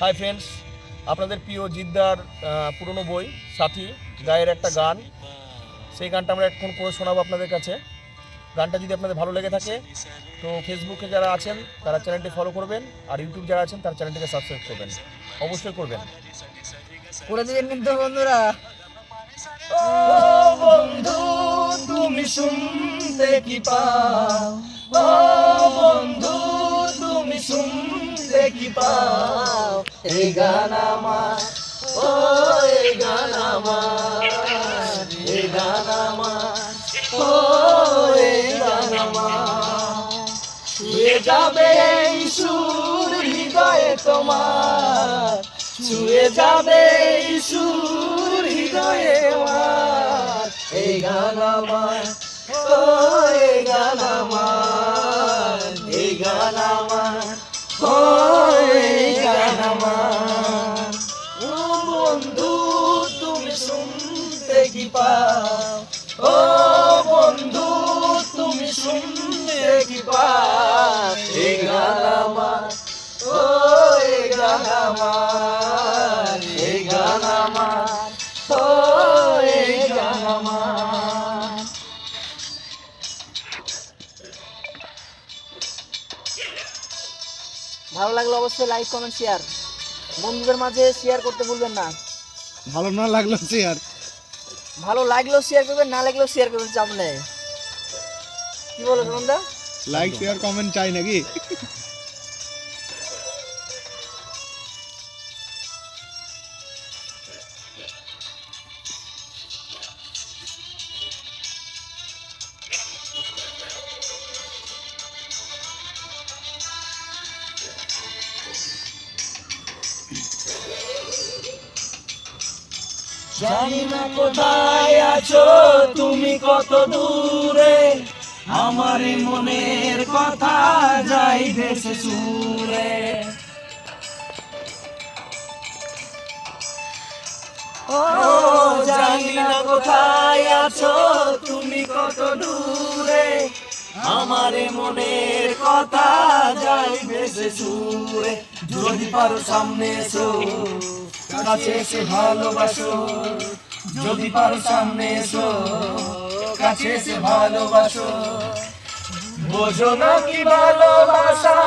Hi friends, আপনাদের প্রিয় জিদ্দার পুরনো বই সাথী গায়ের একটা গান, সেই গানটা আমরা এখন করে শোনাবো আপনাদের কাছে। গানটা যদি আপনাদের ভালো লেগে থাকে তো ফেসবুকে যারা আছেন তারা চ্যানেলটি ফলো করবেন, আর ইউটিউব যারা আছেন তারা চ্যানেলটিকে সাবস্ক্রাইব করবেন, অবশ্যই করবেন। করে দিবেন কিন্তু বন্ধুরা। ও বন্ধু তুমি শুনতে কি পাও, ও বন্ধু তুমি শুনতে কি পাও, এই গান আমার, ও এই গান আমার, এই গান আমার, ও এই গান আমার। ছুঁয়ে যাবে এই সুর হৃদয়ে তোমার, ছুঁয়ে যাবে এই সুর হৃদয়ে আমার, এই গান আমার, ও এই গান আমার, এই গান আমার, ও এই গান আমার। ও বন্ধু তুমি শুনতে কি পাও, ও বন্ধু তুমি শুনতে কি পাও, এই গান আমার, ও এই গান আমার, এই গান আমার, ও এই গান আমার। ভালো লাগলে অবশ্যই লাইক কমেন্ট শেয়ার, বন্ধুদের মাঝে শেয়ার করতে ভুলবেন না। ভালো না লাগলো শেয়ার, ভালো লাগলেও শেয়ার করবেন, না লাগলেও শেয়ার করবেন, চাপ নেই। কি বলো সুমনদা? লাইক শেয়ার কমেন্ট চাই নাকি? জানি না কোথায় আছো তুমি, কত দূরে, আমার মনের কথা যাই ভেসে সুরে। ও জানি না কোথায় আছো তুমি, কত দূরে, আমার মনের কথা যাই ভেসে সুরে। যদি পারো সামনে এসো, কাছে এসে ভালোবাসো, যদি পারো সামনে এসো, কাছে এসে ভালোবাসো। বোঝো না কি ভালোবাসা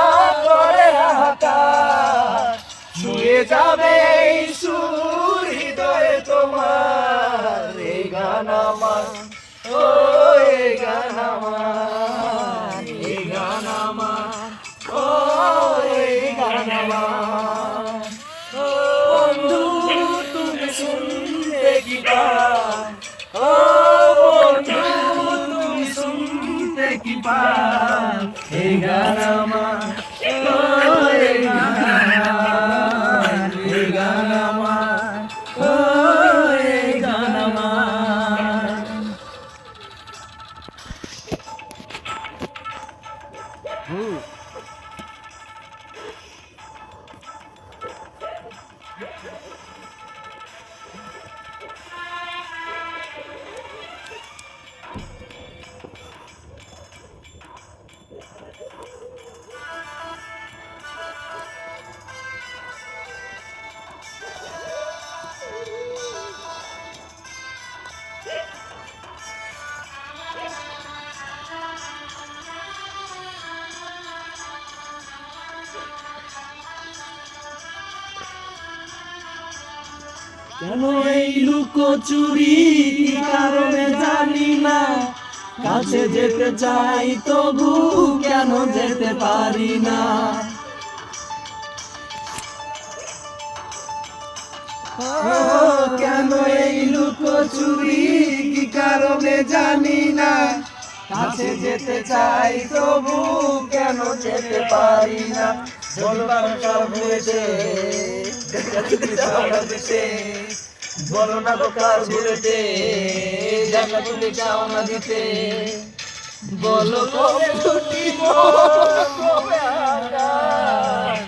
করে হাহাকার, ছুঁয়ে যাবে এই সুর হৃদয়ে তোমার, এই গান আমার, ও এই গান আমার, এই গান আমার, ও এই গান আমার। ও বন্ধু তুমি শুনতে কি পাও, ও বন্ধু তুমি শুনতে কি পাও, এই গান আমার, ও এই গান আমার, এই গান আমার, ও এই গান আমার। কেন এই লুকোচুরি কি কারণে জানি না, কাছে যেতে চাই তবু কেন যেতে পারি না। কেন এই লুকোচুরি কি কারণে জানি না, কাছে যেতে চাই তবু কেন যেতে পারি না। বলবার কার ভুলেছে, বলো না তো কার ভুলেছে, জায়গা তুমি চাও না দিতে। বলো কবে ছুটিব, কবে আকাশ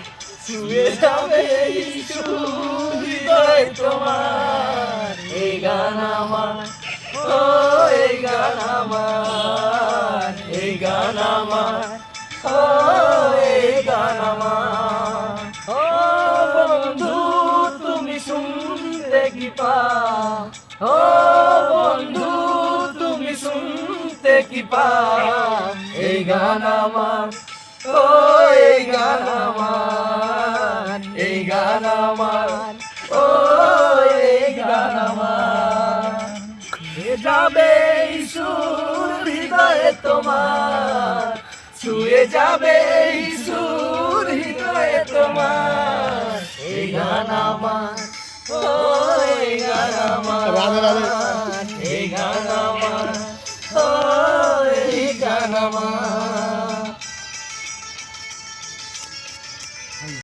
ছুঁয়ে যাবে এই সুর হৃদয় তোমার, এই গান আমার, ও এই গান আমার, এই গান আমার, ও এই গান আমার। ও বন্ধু তুমি শুনতে কি পাও, ও বন্ধু তুমি শুনতে কি পাও, এই গান আমার, ও এই গান আমার, এই গান আমার, ও এই গান আমার। এ যাবে এই সুর হৃদয়ে তোমার, ছুঁয়ে যাবে এই সুর হৃদয়ে তোমার, এই গান আমার, ও এই গান আমার, রাধে রাধে। এই গান